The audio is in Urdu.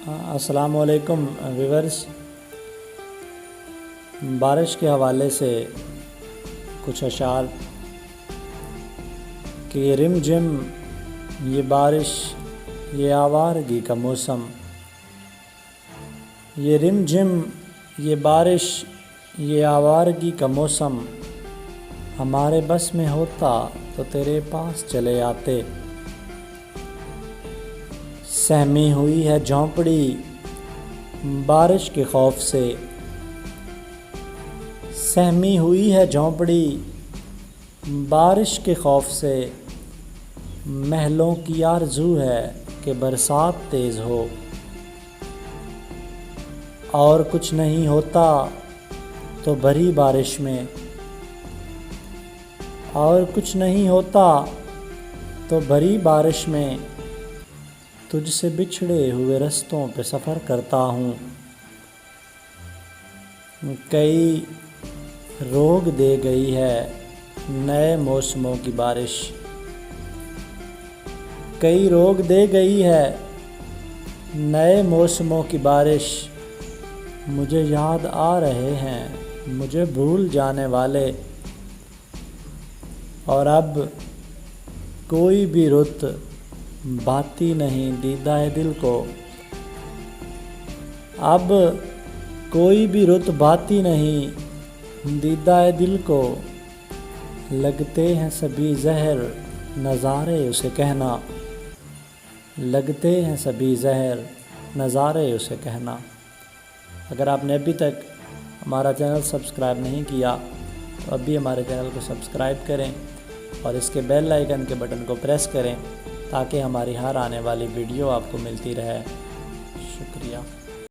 السلام علیکم ویورز، بارش کے حوالے سے کچھ اشعار کہ یہ رم جم یہ بارش یہ آوارگی کا موسم، یہ رم جم یہ بارش یہ آوارگی کا موسم، ہمارے بس میں ہوتا تو تیرے پاس چلے آتے۔ سہمی ہوئی ہے جھونپڑی بارش کے خوف سے، سہمی ہوئی ہے جھونپڑی بارش کے خوف سے، محلوں کی آرزو ہے کہ برسات تیز ہو، اور کچھ نہیں ہوتا تو بھری بارش میں، اور کچھ نہیں ہوتا تو بھری بارش میں، تجھ سے بچھڑے ہوئے رستوں پہ سفر کرتا ہوں۔ کئی روگ دے گئی ہے نئے موسموں کی بارش، کئی روگ دے گئی ہے نئے موسموں کی بارش، مجھے یاد آ رہے ہیں مجھے بھول جانے والے، اور اب کوئی بھی رت بھاتی نہیں دیدہ دل کو، اب کوئی بھی رت بھاتی نہیں دیدہ دل کو، لگتے ہیں سبھی زہر نظارے اسے کہنا، لگتے ہیں سبھی زہر نظارے اسے کہنا۔ اگر آپ نے ابھی تک ہمارا چینل سبسکرائب نہیں کیا تو ابھی ہمارے چینل کو سبسکرائب کریں اور اس کے بیل آئیکن کے بٹن کو پریس کریں تاکہ ہماری ہر آنے والی ویڈیو آپ کو ملتی رہے۔ شکریہ۔